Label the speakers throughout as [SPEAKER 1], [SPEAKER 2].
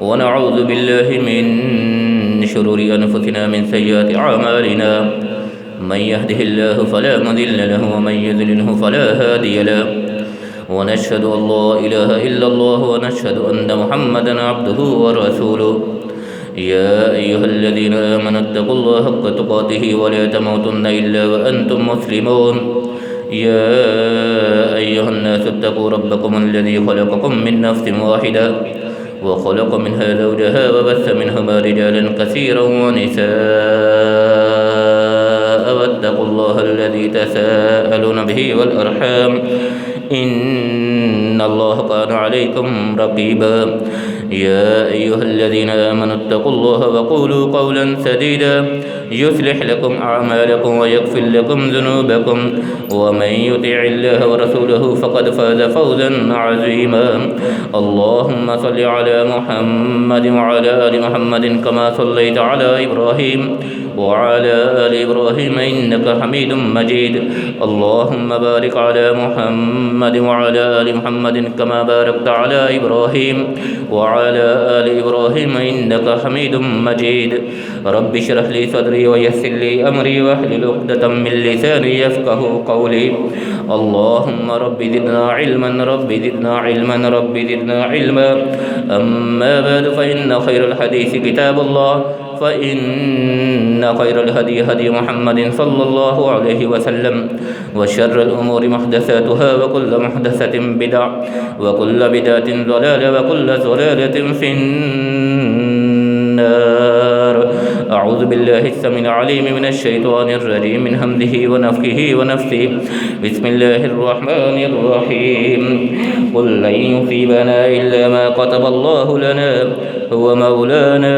[SPEAKER 1] ونعوذ بالله من شرور أنفسنا من سيئات أعمالنا من يهده الله فلا مضل له ومن يضلله فلا هادي له ونشهد أن لا إله إلا الله ونشهد أن محمدا عبده ورسوله يا أيها الذين آمنوا اتقوا الله حق تقاته ولا تموتن إلا وأنتم مسلمون يا أيها الناس اتقوا ربكم الذي خلقكم من نفس واحدة وخلق منها زوجها وبث منهما رجالا كثيرا ونساء واتقوا الله الذي تساءلون به والأرحام إن الله كان عليكم رقيبا يا أيها الذين آمنوا اتقوا الله وقولوا قولا سديدا يصلح لكم أعمالكم ويغفر لكم ذنوبكم ومن يطع الله ورسوله فقد فاز فوزا عظيما اللهم صل على محمد وعلى آل محمد كما صليت على إبراهيم وعلى آل إبراهيم إنك حميد مجيد اللهم بارك على محمد وعلى آل محمد كما باركت على إبراهيم وعلى آل إبراهيم إنك حميد مجيد رب اشرح لي صدري ويسر لي أمري واحلل عقدة من لساني يفقهوا قولي اللهم رب زدنا علما رب زدنا علما رب زدنا علما أما بعد فإن خير الحديث كتاب الله فإن خير الهدي هدي محمد صلى الله عليه وسلم وشر الأمور محدثاتها وكل محدثة بدعة وكل بدعة ضلالة وكل ضلالة في النار أعوذ بالله السميع العليم من الشيطان الرجيم من همزه ونفخه ونفثه بسم الله الرحمن الرحيم قل لن يصيبنا إلا ما كتب الله لنا هو مولانا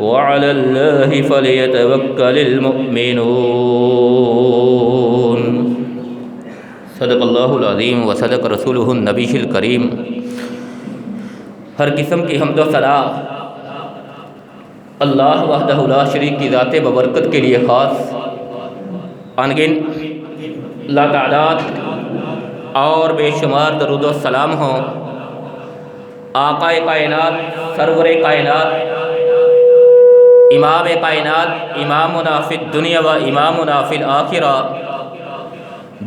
[SPEAKER 1] وعلى الله فليتوكل المؤمنون صدق اللہ العظیم وصدق رسولہ النبی الکریم۔ ہر قسم کی حمد و ثنا اللہ وحدہ لا شریک کی ذات ببرکت کے لیے خاص، انگن لا تعداد اور بے شمار درود و سلام ہوں آقا کائنات، سرور کائنات، امام کائنات، امامنا فی الدنیا و امامنا فی الآخرہ،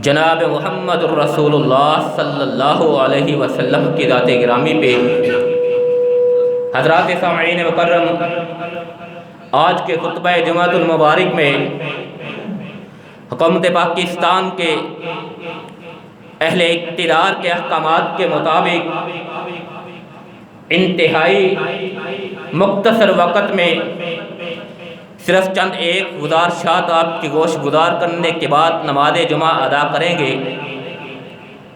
[SPEAKER 1] جناب محمد الرسول اللہ صلی اللہ علیہ وسلم کی ذات گرامی پہ۔ حضرات سامعین مکرم، آج کے خطبہ جمعہ المبارک میں حکومت پاکستان کے اہل اقتدار کے احکامات کے مطابق انتہائی مختصر وقت میں صرف چند ایک گزارشات آپ کی گوش گزار کرنے کے بعد نماز جمعہ ادا کریں گے۔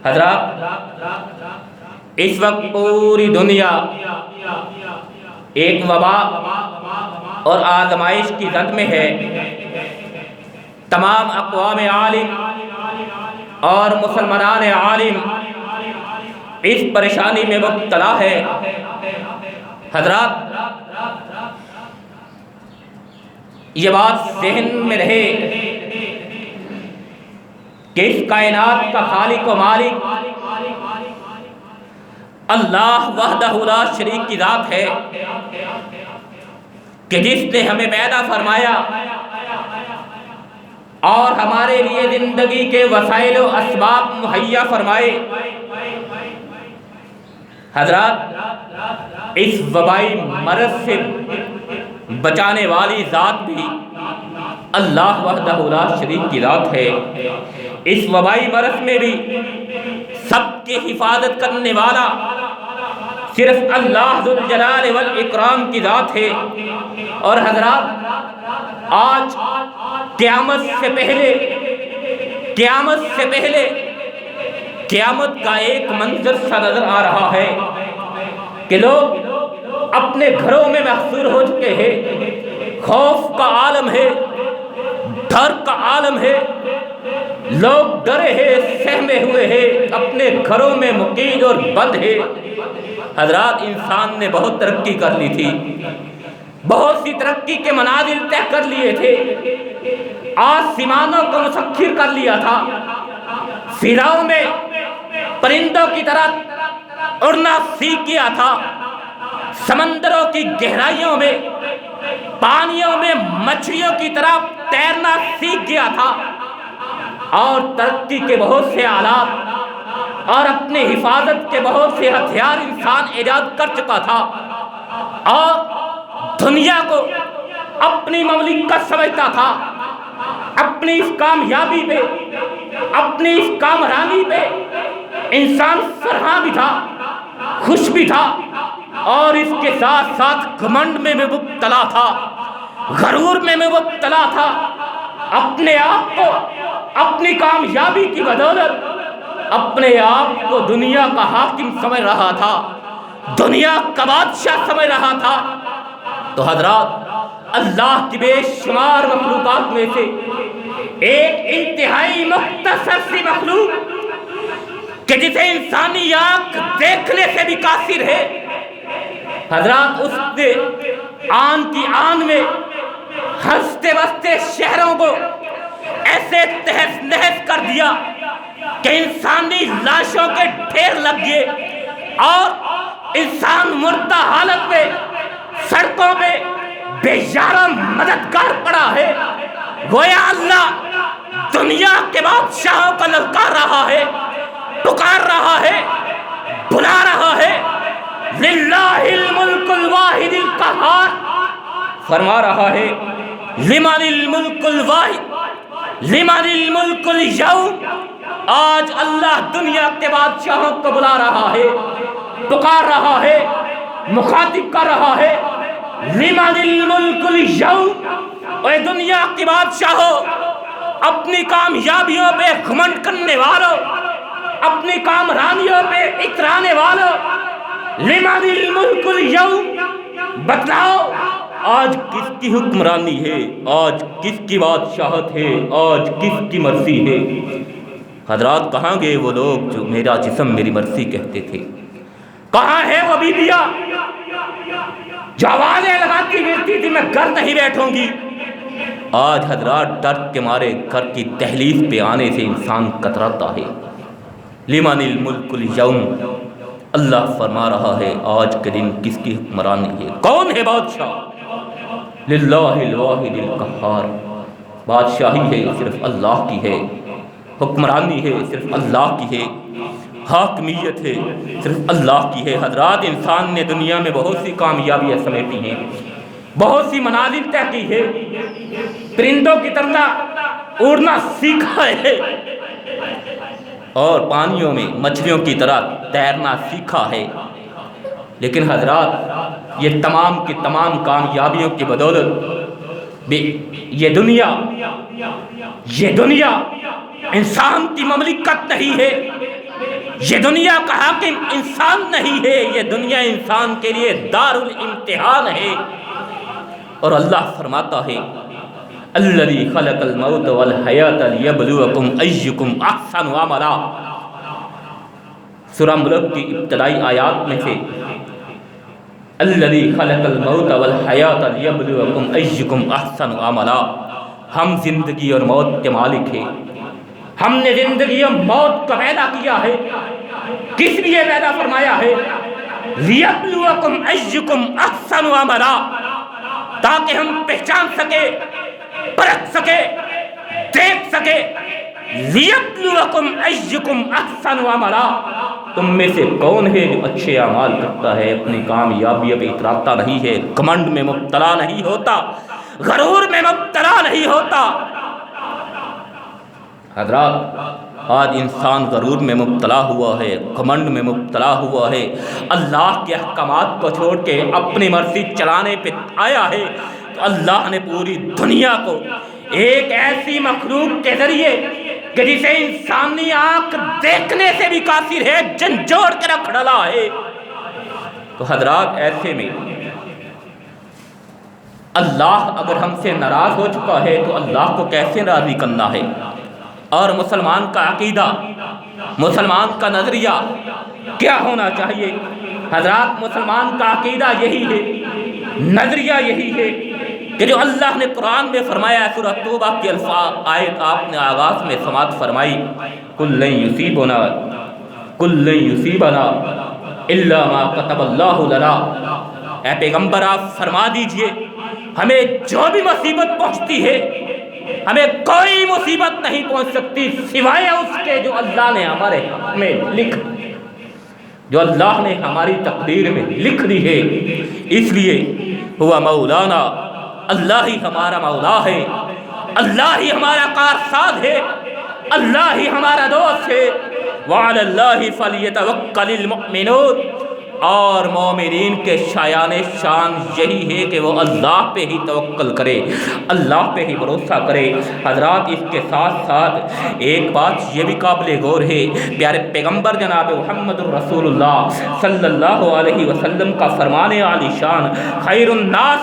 [SPEAKER 1] حضرات، اس وقت پوری دنیا ایک وبا اور آزمائش کی زد میں ہے۔ تمام اقوام عالم اور مسلمان عالم اس پریشانی میں مبتلا ہے۔ حضرات، یہ بات ذہن میں رہے کہ اس کائنات کا خالق و مالک اللہ وحدہ لا شریک کی ذات ہے کہ جس نے ہمیں پیدا فرمایا اور ہمارے لیے زندگی کے وسائل و اسباب مہیا فرمائے۔ حضرات، اس وبائی مرض سے بچانے والی ذات بھی اللہ وحدہ لا شریک کی ذات ہے۔ اس وبائی مرض میں بھی سب کی حفاظت کرنے والا صرف اللہ ذوالجلال والاکرام کی ذات ہے۔ اور حضرات، آج قیامت سے پہلے قیامت کا ایک منظر سا نظر آ رہا ہے کہ لوگ اپنے گھروں میں محصور ہو چکے ہیں۔ خوف کا عالم ہے، ڈر کا عالم ہے، لوگ ڈرے ہیں، سہمے ہوئے ہیں، اپنے گھروں میں مقید اور بند ہے۔ حضرات، انسان نے بہت ترقی کر لی تھی، بہت سی ترقی کے منازل طے کر لیے تھے، آسمانوں کو مسخر کر لیا تھا، فضاؤں میں پرندوں کی طرح اڑنا سیکھ گیا تھا، سمندروں کی گہرائیوں میں پانیوں میں مچھلیوں کی طرح تیرنا سیکھ گیا تھا، اور ترقی کے بہت سے آلات اور اپنی حفاظت کے بہت سے ہتھیار انسان ایجاد کر چکا تھا، اور دنیا کو اپنی مملکت سمجھتا تھا۔ اپنی اس کامیابی پہ، اپنی اس کامرانی پہ انسان فرحاں بھی تھا، خوش بھی تھا، اور اس کے ساتھ ساتھ گھمنڈ میں مبتلا تھا، غرور میں مبتلا تھا، اپنے آپ کو اپنی کامیابی کی بدولت اپنے آپ کو دنیا کا حاکم سمجھ رہا تھا۔ دنیا کا بادشاہ سمجھ رہا تھا، تو حضرات اللہ کی بے شمار مخلوقات میں سے ایک انتہائی مختصر سی مخلوق کہ جسے انسانی آنکھ دیکھنے سے بھی قاصر ہے، حضرات اس نے آن کی آن میں ہنستے بستے شہروں کو ایسے تہس نہس کر دیا کہ انسانی لاشوں کے ڈھیر لگ گئے اور انسان مردہ حالت میں سڑکوں پہ بے یارہ مددگار پڑا ہے۔ گویا اللہ دنیا کے بادشاہوں کو للکار رہا ہے، پکار رہا ہے، بلا رہا ہے۔ للہ الملک الواحد القہار، فرما رہا ہے لمن الملک الواحد لمن الملک اليوم۔ آج اللہ دنیا کے بادشاہوں کو بلا رہا ہے، پکار رہا ہے، مخاطب کر رہا ہے، لمن الملک اليوم۔ اے دنیا کے بادشاہوں، اپنی کامیابیوں پہ گھمنڈ کرنے والوں، اپنی کامرانیوں پہ اترانے والوں، لمن الملک اليوم، بتلاؤ آج کس کی حکمرانی ہے، آج کس کی بادشاہت ہے، آج کس کی مرضی ہے۔ حضرات کہاں گئے وہ لوگ جو میرا جسم میری مرضی کہتے تھے؟ کہاں ہے وہ بیبیاں جو آوازیں لگاتی پھرتی تھی میں گھر نہیں بیٹھوں گی؟ آج حضرات ڈر کے مارے گھر کی دہلیز پہ آنے سے انسان کتراتا ہے۔ لمن الملک اليوم، اللہ فرما رہا ہے آج کے دن کس کی حکمرانی ہے، کون ہے بادشاہ؟ للہ الواحد القہار، بادشاہی ہے صرف اللہ کی ہے، حکمرانی ہے صرف اللہ کی ہے، حاکمیت ہے صرف اللہ کی ہے۔ حضرات انسان نے دنیا میں بہت سی کامیابیاں سمیٹی ہیں، بہت سی منازل طے کی ہے، پرندوں کی طرح اڑنا سیکھا ہے اور پانیوں میں مچھلیوں کی طرح تیرنا سیکھا ہے، لیکن حضرات یہ تمام کی تمام کامیابیوں کی بدولت یہ دنیا انسان کی مملکت نہیں ہے، یہ دنیا کا حاکم انسان نہیں ہے، یہ دنیا انسان کے لیے دار الامتحان ہے۔ اور اللہ فرماتا ہے الذی خلق الموت والحیات لیبلوکم ایکم احسن عملا۔ سورہ ملک کی ابتدائی آیات میں سے الذی خلق الموت والحیات لیبلوکم ایکم احسن عملا، ہم زندگی اور موت کے مالک ہیں، ہم نے زندگی اور موت کو پیدا کیا ہے، کس لیے پیدا فرمایا ہے؟ لیبلوکم ایکم احسن عملا، تاکہ ہم پہچان سکے، پرکھ سکے، دیکھ سکے۔ لیبلوکم ایکم احسن عملا، تم میں سے کون ہے جو اچھے اعمال کرتا ہے، اپنی کامیابی پہ اتراتا نہیں ہے، گھمنڈ میں مبتلا نہیں ہوتا، غرور میں مبتلا نہیں ہوتا۔ حضرات آج انسان غرور میں مبتلا ہوا ہے، گھمنڈ میں مبتلا ہوا ہے، اللہ کے احکامات کو چھوڑ کے اپنی مرضی چلانے پہ آیا ہے، تو اللہ نے پوری دنیا کو ایک ایسی مخلوق کے ذریعے کہ جسے انسانی آنکھ دیکھنے سے بھی قاصر ہے جھنجھوڑ کے رکھ ڈالا ہے۔ تو حضرات ایسے میں اللہ اگر ہم سے ناراض ہو چکا ہے تو اللہ کو کیسے راضی کرنا ہے؟ اور مسلمان کا عقیدہ، مسلمان کا نظریہ کیا ہونا چاہیے؟ حضرات مسلمان کا عقیدہ یہی ہے، نظریہ یہی ہے کہ جو اللہ نے قرآن میں فرمایا ہے، سورہ توبہ کی آیت آپ نے آغاز میں سماعت فرمائی، قُل لَن يُصِيبَنَا إِلَّا مَا كَتَبَ اللَّهُ لَنَا۔ اے پیغمبر آپ فرما دیجئے ہمیں جو بھی مصیبت پہنچتی ہے، ہمیں کوئی مصیبت نہیں پہنچ سکتی سوائے اس کے جو اللہ نے ہمارے حق میں جو اللہ نے ہماری تقدیر میں لکھ دی ہے۔ اس لیے ہوا مولانا، اللہ ہی ہمارا مولا ہے، اللہ ہی ہمارا کارساز ہے، اللہ ہی ہمارا دوست ہے۔ وعلی اللہ فلیتوکل المؤمنون، اور مومنین کے شایان شان یہی ہے کہ وہ اللہ پہ ہی توکل کرے، اللہ پہ ہی بھروسہ کرے۔ حضرات اس کے ساتھ ساتھ ایک بات یہ بھی قابل غور ہے، پیارے پیغمبر جناب محمد الرسول اللہ صلی اللہ علیہ وسلم کا فرمان عالی شان، خیر الناس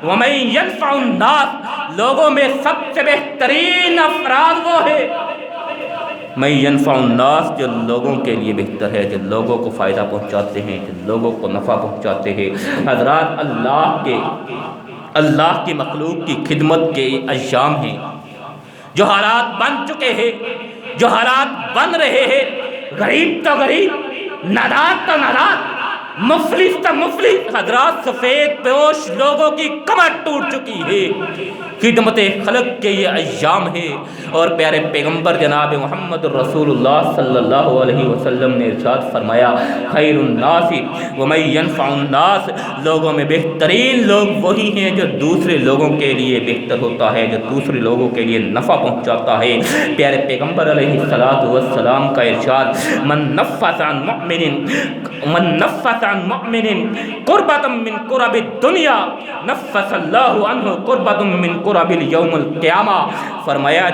[SPEAKER 1] ومن ینفع الناس، لوگوں میں سب سے بہترین افراد وہ ہے من ینفع الناس، جو لوگوں کے لیے بہتر ہے، جو لوگوں کو فائدہ پہنچاتے ہیں، جو لوگوں کو نفع پہنچاتے ہیں۔ حضرات اللہ کی مخلوق کی خدمت کے ایام ہیں، جو حالات بن چکے ہیں، جو حالات بن رہے ہیں، غریب تو غریب، نادار تو نادار، مفلس تو مفلس، حضرات سفید پوش لوگوں کی کمر ٹوٹ چکی ہے۔ خدمت خلق کے یہ ایام ہے، اور پیارے پیغمبر جناب محمد الرسول اللہ صلی اللہ علیہ وسلم نے ارشاد فرمایا، خیر الناس ومن ینفع الناس، لوگوں میں بہترین لوگ وہی ہیں جو دوسرے لوگوں کے لیے بہتر ہوتا ہے، جو دوسرے لوگوں کے لیے نفع پہنچاتا ہے۔ پیارے پیغمبر علیہ السلام کا ارشاد، من نفس عن مؤمن قربۃ من قرب الدنیا نفس اللہ عنہ قربۃ من قرب اليوم القیامہ، فرمایا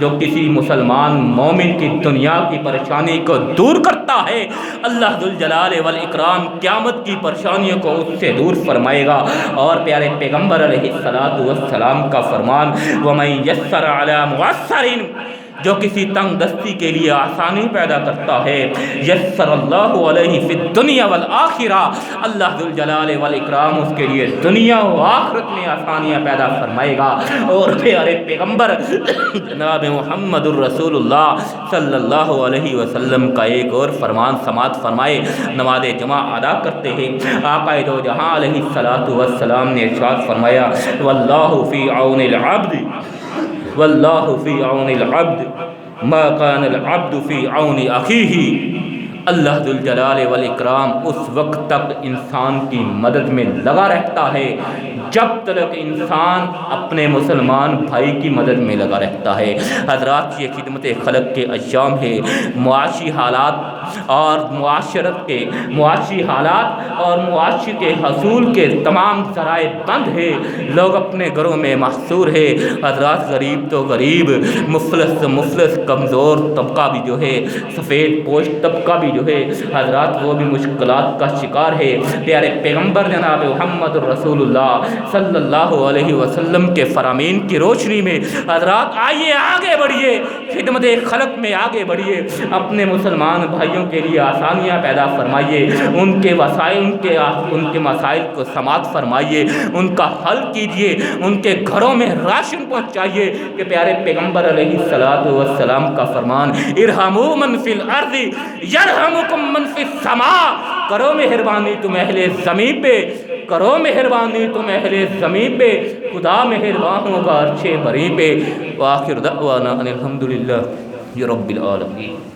[SPEAKER 1] جو کسی مسلمان مومن کی دنیا کی پریشانی کو دور کرتا ہے، اللہ ذوالجلال والاکرام قیامت کی پریشانیوں کو اس سے دور فرمائے گا۔ اور پیارے پیغمبر علیہ السلام کا فرمان، وَمَن يَسَّرَ عَلَى مُعَسَّرٍ، جو کسی تنگ دستی کے لیے آسانی پیدا کرتا ہے، یسر اللہ علیہ فی الدنیا والآخرہ، اللہ ذوالجلال والاکرام اس کے لیے دنیا و آخرت میں آسانیاں پیدا فرمائے گا۔ اور پیارے پیغمبر جناب محمد الرسول اللہ صلی اللہ علیہ وسلم کا ایک اور فرمان سماعت فرمائے، نماز جمعہ ادا کرتے ہیں، آقا دو جہاں علیہ السلام نے ارشاد فرمایا، واللہ فی عون العبد واللہ فی عون العبد ما کان العبد فی عون اخیہ، اللہ ذوالجلال والاکرام اس وقت تک انسان کی مدد میں لگا رہتا ہے جب تک انسان اپنے مسلمان بھائی کی مدد میں لگا رہتا ہے۔ حضرات یہ خدمت خلق کے ایام ہے، معاشی حالات اور معاشی حالات اور معاشی کے حصول کے تمام ذرائع بند ہے، لوگ اپنے گھروں میں محصور ہے۔ حضرات غریب تو غریب، مفلس تو مفلس، کمزور طبقہ بھی جو ہے، سفید پوش طبقہ بھی جو ہے، حضرات وہ بھی مشکلات کا شکار ہے۔ پیارے پیغمبر جناب محمد الرسول اللہ صلی اللہ علیہ وسلم کے فرامین کی روشنی میں حضرات آئیے آگے بڑھیے، خدمت خلق میں آگے بڑھیے، اپنے مسلمان بھائیوں کے لیے آسانیاں پیدا فرمائیے، ان کے مسائل کو سماعت فرمائیے، ان کا حل کیجیے، ان کے گھروں میں راشن پہنچائیے، کہ پیارے پیغمبر علیہ السلام کا فرمان، ارحموا من فی الارض یرحمکم من فی السماء، کرو مہربانی تم اہل زمین پہ، کرو مہربانی تم اہل زمین پہ، خدا مہربان ہوگا عرش بری پہ۔ وآخر دعوانا ان الحمدللہ رب العالمین۔